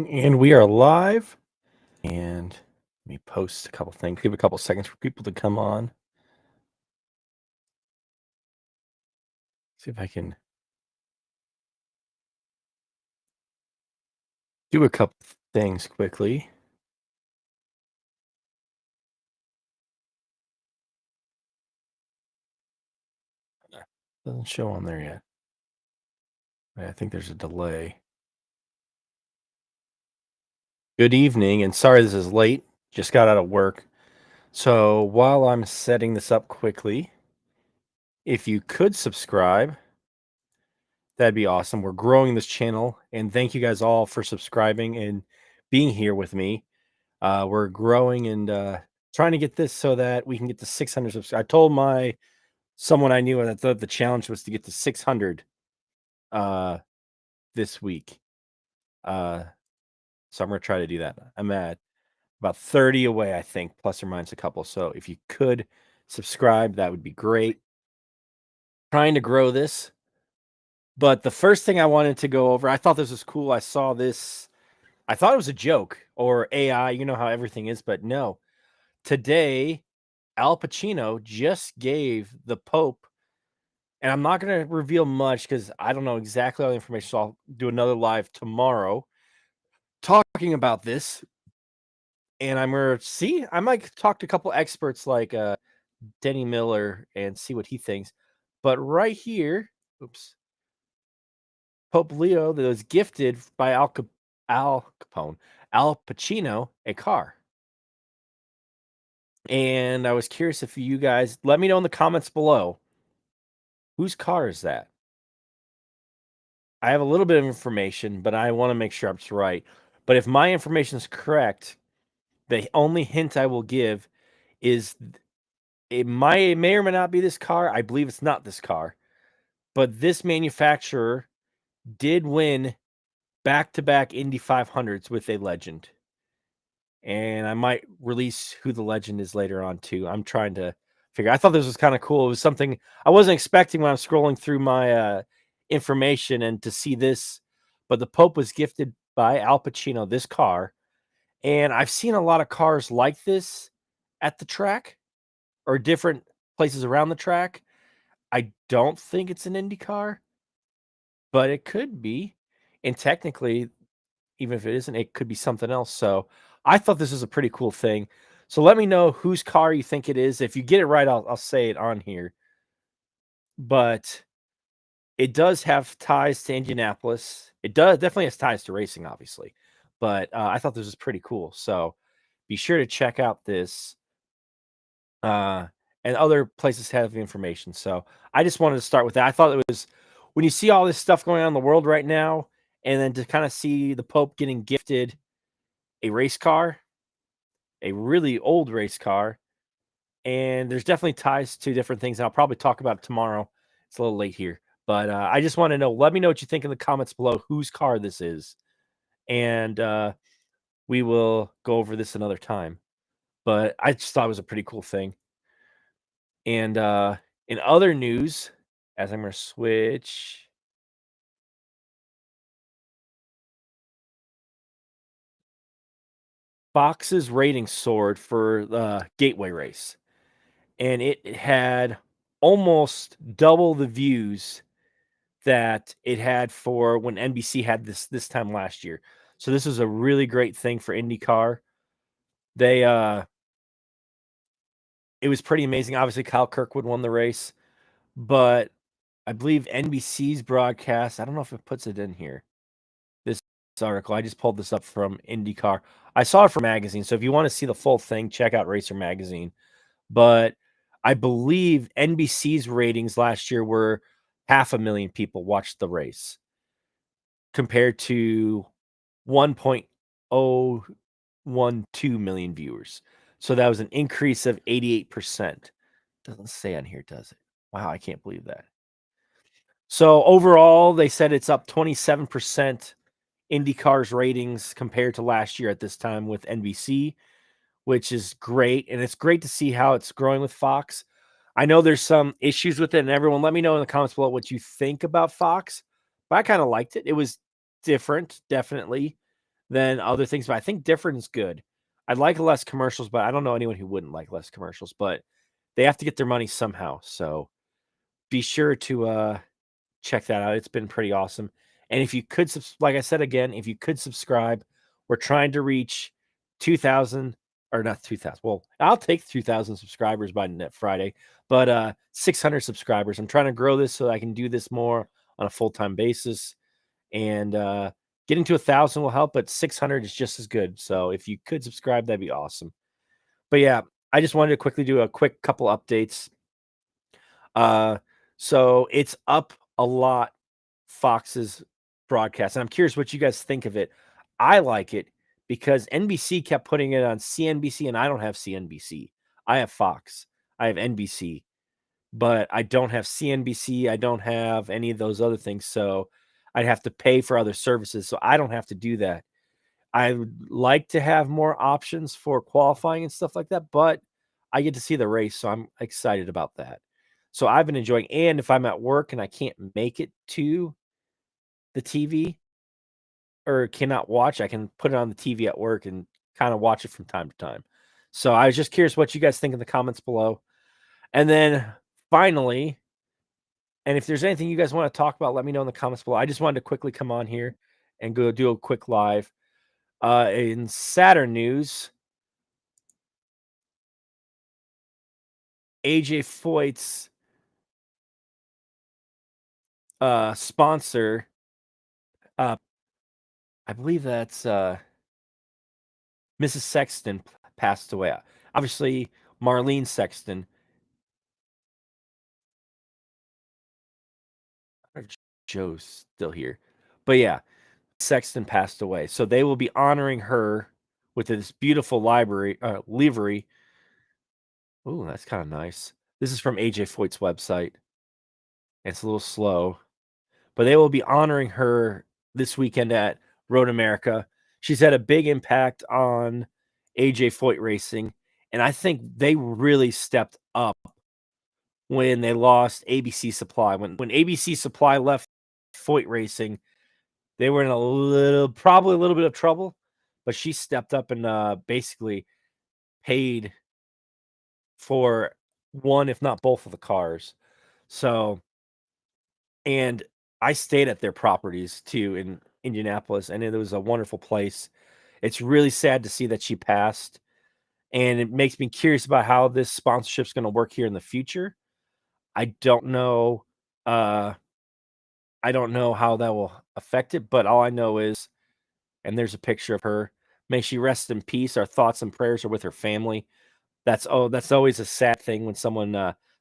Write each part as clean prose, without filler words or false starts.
Rolling, and we are live. And let me post a couple things. Give a couple seconds for people to come on. See if I can do a couple things quickly. Doesn't show on there yet. I think there's a delay. Good evening, and sorry this is late. Just got out of work. So while I'm setting this up quickly, if you could subscribe, that'd be awesome. We're growing this channel, and thank you guys all for subscribing and being here with me. We're growing and trying to get this so that we can get to 600 subscribers. I told someone I knew that the challenge was to get to 600 this week. So I'm going to try to do that. I'm at about 30 away, I think, plus or minus a couple. So if you could subscribe, that would be great. Trying to grow this. But the first thing I wanted to go over, I thought this was cool. I saw this. I thought it was a joke or AI. You know how everything is, but no. Today, Al Pacino just gave the Pope, and I'm not going to reveal much because I don't know exactly all the information. So I'll do another live tomorrow talking about this. And I'm going to see, I might talk to a couple experts like Denny Miller and see what he thinks. But right here, Pope Leo that was gifted by Al Pacino a car. And I was curious if you guys let me know in the comments below. Whose car is that? I have a little bit of information, but I want to make sure I'm right. But if my information is correct, the only hint I will give is it may or may not be this car. I believe it's not this car. But this manufacturer did win back-to-back Indy 500s with a legend. And I might release who the legend is later on too. I'm trying to figure. I thought this was kind of cool. It was something I wasn't expecting when I'm scrolling through my information and to see this. But the Pope was gifted by Al Pacino this car, and I've seen a lot of cars like this at the track or different places around the track. I don't think it's an Indy car, but it could be. And technically, even if it isn't, it could be something else. So I thought this was a pretty cool thing. So let me know whose car you think it is. If you get it right, I'll say it on here. But it does have ties to Indianapolis. It definitely has ties to racing, obviously. But I thought this was pretty cool. So be sure to check out this. And other places have the information. So I just wanted to start with that. I thought it was when you see all this stuff going on in the world right now, and then to kind of see the Pope getting gifted a race car, a really old race car, and there's definitely ties to different things. And I'll probably talk about it tomorrow. It's a little late here, but I just want to know. Let me know what you think in the comments below. Whose car this is, and we will go over this another time. But I just thought it was a pretty cool thing. And in other news, as I'm going to switch. Fox's rating soared for the Gateway race, and it had almost double the views that it had for when NBC had this time last year. So this is a really great thing for IndyCar. They it was pretty amazing. Obviously, Kyle Kirkwood won the race, but I believe NBC's broadcast, I don't know if it puts it in here. This article, I just pulled this up from IndyCar. I saw it from magazine. So if you want to see the full thing, check out Racer Magazine. But I believe NBC's ratings last year were 500,000 people watched the race compared to 1.012 million viewers. So that was an increase of 88%. Doesn't say on here, does it? Wow, I can't believe that. So overall, they said it's up 27% IndyCar's ratings compared to last year at this time with NBC, which is great. And it's great to see how it's growing with Fox. I know there's some issues with it, and everyone let me know in the comments below what you think about Fox. But I kind of liked it. It was different, definitely. than other things, but I think different is good. I'd like less commercials, but I don't know anyone who wouldn't like less commercials, but they have to get their money somehow. So be sure to check that out. It's been pretty awesome. And if you could, like I said again, if you could subscribe, we're trying to reach 2,000 or not 2,000. Well, I'll take 2,000 subscribers by net Friday, but 600 subscribers. I'm trying to grow this so I can do this more on a full time basis. And getting to 1,000 will help, but 600 is just as good. So if you could subscribe, that'd be awesome. But yeah, I just wanted to quickly do a quick couple updates. Uh, so it's up a lot, Fox's broadcast, and I'm curious what you guys think of it. I like it because NBC kept putting it on CNBC, and I don't have CNBC. I have Fox. I have NBC, but I don't have CNBC. I don't have any of those other things, so I'd have to pay for other services. So I don't have to do that. I would like to have more options for qualifying and stuff like that, but I get to see the race, so I'm excited about that. So I've been enjoying, and if I'm at work and I can't make it to the TV or cannot watch, I can put it on the TV at work and kind of watch it from time to time. So I was just curious what you guys think in the comments below. And then finally, and if there's anything you guys want to talk about, let me know in the comments below. I just wanted to quickly come on here and go do a quick live. In Saturn news, AJ Foyt's sponsor, uh, I believe that's Mrs. Sexton passed away. Obviously, Marlene Sexton. I don't know if Joe's still here, but yeah, Sexton passed away. So they will be honoring her with this beautiful livery. Ooh, that's kind of nice. This is from AJ Foyt's website. It's a little slow, but they will be honoring her this weekend at Road America. She's had a big impact on AJ Foyt racing, and I think they really stepped up when they lost ABC Supply. When ABC Supply left Foyt Racing, they were in probably a little bit of trouble, but she stepped up and basically paid for one, if not both of the cars. So, and I stayed at their properties too in Indianapolis, and it was a wonderful place. It's really sad to see that she passed, and it makes me curious about how this sponsorship is going to work here in the future. I don't know. I don't know how that will affect it, but all I know is, and there's a picture of her. May she rest in peace. Our thoughts and prayers are with her family. That's always a sad thing when someone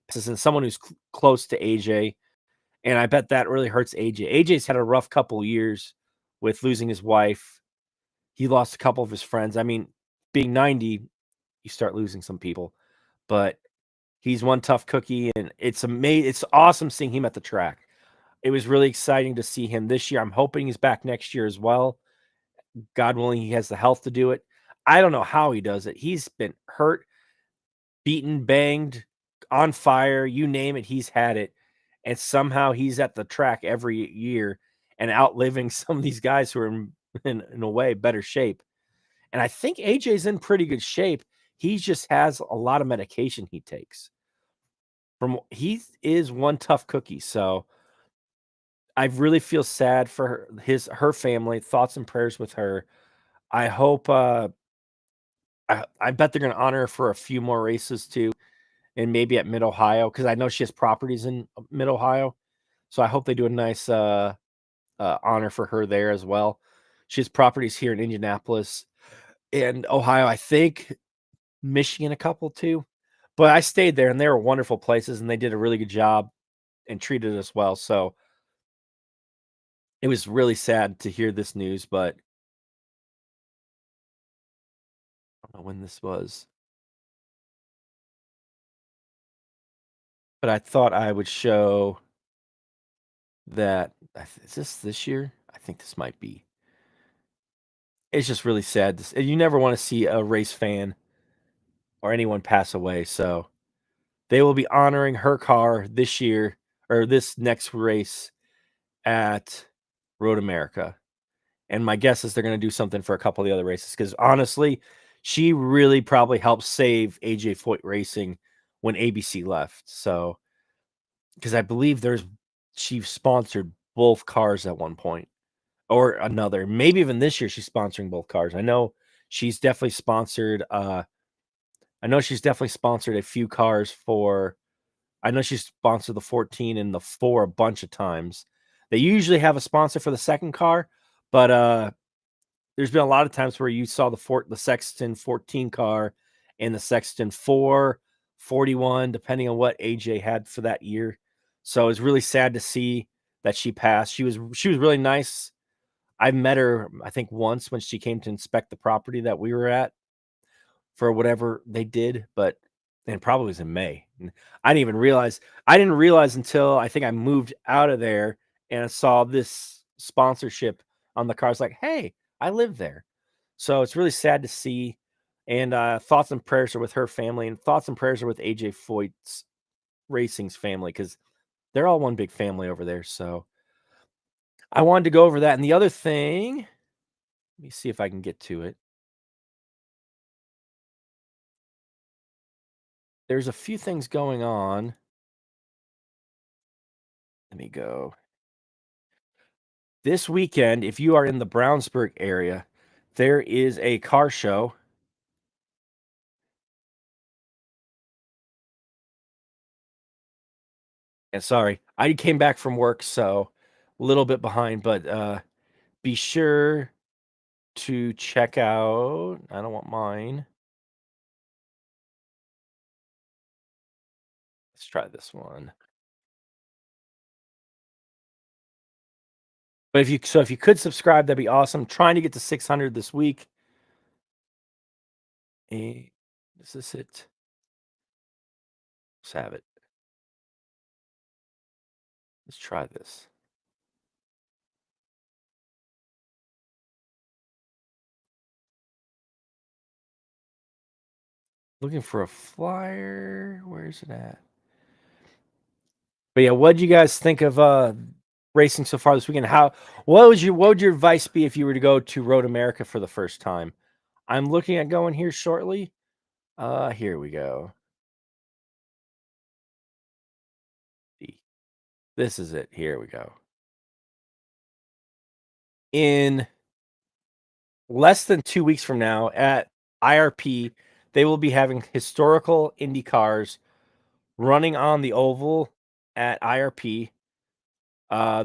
passes, and someone who's close to AJ. And I bet that really hurts AJ. AJ's had a rough couple years with losing his wife. He lost a couple of his friends. I mean, being 90, you start losing some people, but he's one tough cookie, and it's amazing. It's awesome seeing him at the track. It was really exciting to see him this year. I'm hoping he's back next year as well. God willing, he has the health to do it. I don't know how he does it. He's been hurt, beaten, banged, on fire, you name it, he's had it. And somehow he's at the track every year and outliving some of these guys who are in a way better shape. And I think AJ's in pretty good shape. He just has a lot of medication he takes. He is one tough cookie. So I really feel sad for her family. Thoughts and prayers with her. I hope I bet they're going to honor her for a few more races too, and maybe at Mid Ohio, because I know she has properties in Mid Ohio. So I hope they do a nice honor for her there as well. She has properties here in Indianapolis and Ohio. I think Michigan a couple too, but I stayed there and they were wonderful places, and they did a really good job and treated us well. So it was really sad to hear this news, but I don't know when this was. But I thought I would show that. Is this year? I think this might be. It's just really sad. You never want to see a race fan or anyone pass away. So they will be honoring her car this year or this next race at Road America. And my guess is they're gonna do something for a couple of the other races because honestly, she really probably helped save AJ Foyt Racing when ABC left. So, because I believe she sponsored both cars at one point or another. Maybe even this year she's sponsoring both cars. She's definitely sponsored, I know she's definitely sponsored a few cars for I know she's sponsored the 14 and the 4 a bunch of times. They usually have a sponsor for the second car, but, there's been a lot of times where you saw the Sexton 14 car and the Sexton 4, 41, depending on what AJ had for that year. So it's really sad to see that she passed. She was really nice. I met her, I think, once when she came to inspect the property that we were at for whatever they did, but and probably was in May. And I didn't realize until I think I moved out of there and I saw this sponsorship on the car. I was like, hey, I live there. So it's really sad to see. And thoughts and prayers are with her family, and thoughts and prayers are with AJ Foyt's Racing's family because they're all one big family over there. So I wanted to go over that. And the other thing, let me see if I can get to it. There's a few things going on. Let me go. This weekend, if you are in the Brownsburg area, there is a car show. And sorry, I came back from work, so a little bit behind, but be sure to check out. I don't want mine. Let's try this one. But if you could subscribe, that'd be awesome. Trying to get to 600 this week. Is this it? Let's have it. Let's try this. Looking for a flyer. Where's it at? But yeah, what did you guys think of racing so far this weekend? What would your advice be if you were to go to Road America for the first time? I'm looking at going here shortly. Here we go. This is it. Here we go. In less than 2 weeks from now at IRP, they will be having historical Indy cars running on the oval at IRP.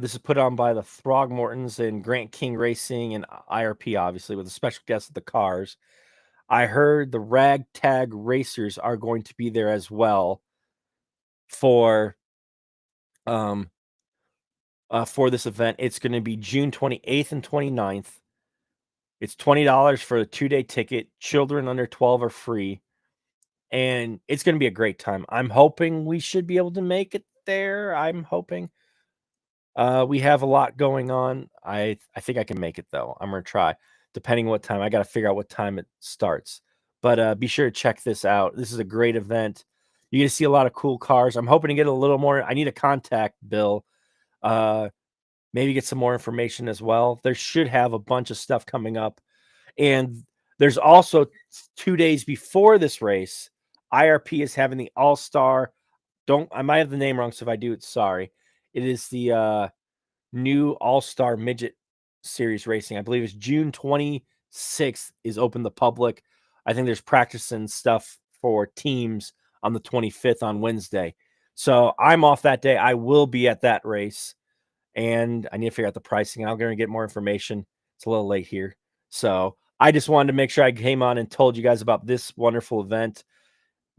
This is put on by the Throgmortons and Grant King Racing and IRP, obviously, with a special guest of the cars. I heard the Ragtag Racers are going to be there as well for um for this event. It's going to be June 28th and 29th. It's $20 for a 2-day ticket. Children under 12 are free, and it's going to be a great time. I'm hoping we should be able to make it there. I'm hoping. We have a lot going on. I think I can make it though. I'm gonna try, depending what time. I got to figure out what time it starts. But be sure to check this out. This is a great event. You're gonna see a lot of cool cars. I'm hoping to get a little more. I need to contact Bill. Uh, maybe get some more information as well. There should have a bunch of stuff coming up, and there's also 2 days before this race. IRP is having the All Star. Don't I might have the name wrong, so if I do, it's sorry. It is the new All-Star Midget Series racing. I believe it's June 26th is open to the public. I think there's practice and stuff for teams on the 25th on Wednesday. So I'm off that day. I will be at that race, and I need to figure out the pricing. I'm going to get more information. It's a little late here. So I just wanted to make sure I came on and told you guys about this wonderful event.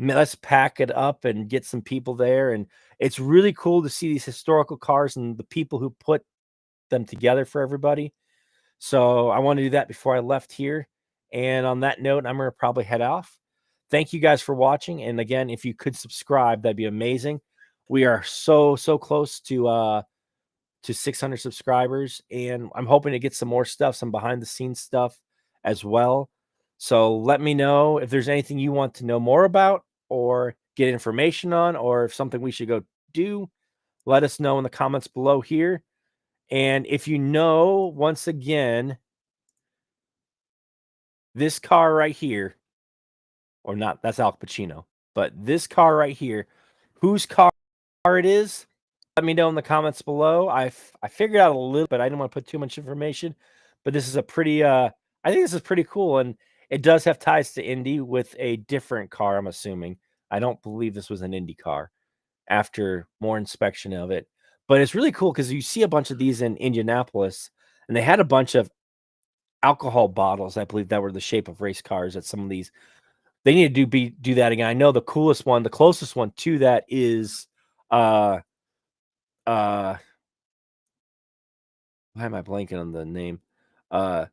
Let's pack it up and get some people there. And it's really cool to see these historical cars and the people who put them together for everybody. So I want to do that before I left here. And on that note, I'm going to probably head off. Thank you guys for watching. And again, if you could subscribe, that'd be amazing. We are so close to 600 subscribers, and I'm hoping to get some more stuff, some behind the scenes stuff as well. So let me know if there's anything you want to know more about or get information on, or if something we should go do. Let us know in the comments below here. And if you know, once again, this car right here, or not, that's Al Pacino, but this car right here, whose car it is, let me know in the comments below. I figured out a little, but I didn't want to put too much information. But this is a pretty, I think this is pretty cool, and it does have ties to Indy with a different car, I'm assuming. I don't believe this was an Indy car after more inspection of it. But it's really cool because you see a bunch of these in Indianapolis, and they had a bunch of alcohol bottles, I believe, that were the shape of race cars at some of these. They need to do that again. I know the coolest one, the closest one to that is uh why am I blanking on the name? Uh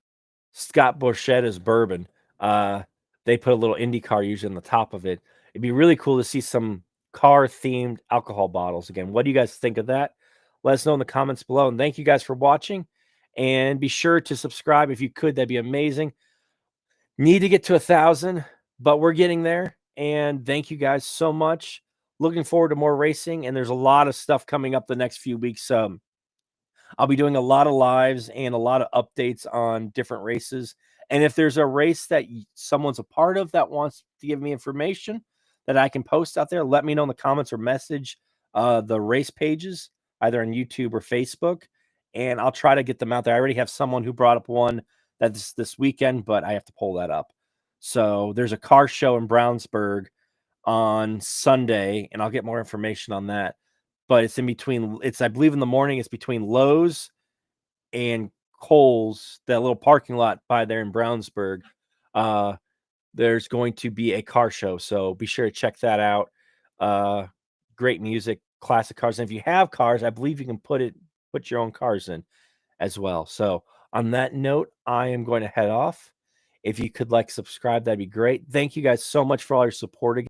Scott Borchetta's bourbon. They put a little IndyCar usually on the top of it. It'd be really cool to see some car themed alcohol bottles again. What do you guys think of that? Let us know in the comments below. And thank you guys for watching. And be sure to subscribe if you could. That'd be amazing. Need to get to 1,000, but we're getting there. And thank you guys so much. Looking forward to more racing. And there's a lot of stuff coming up the next few weeks. I'll be doing a lot of lives and a lot of updates on different races. And if there's a race that someone's a part of that wants to give me information that I can post out there, let me know in the comments or message the race pages, either on YouTube or Facebook, and I'll try to get them out there. I already have someone who brought up one that's this weekend, but I have to pull that up. So there's a car show in Brownsburg on Sunday, and I'll get more information on that. But it's in between. It's, I believe, in the morning. It's between Lowe's and Kohl's, that little parking lot by there in Brownsburg. There's going to be a car show, so be sure to check that out. Great music, classic cars, and if you have cars, I believe you can put your own cars in as well. So on that note, I am going to head off. If you could subscribe, that'd be great. Thank you guys so much for all your support again.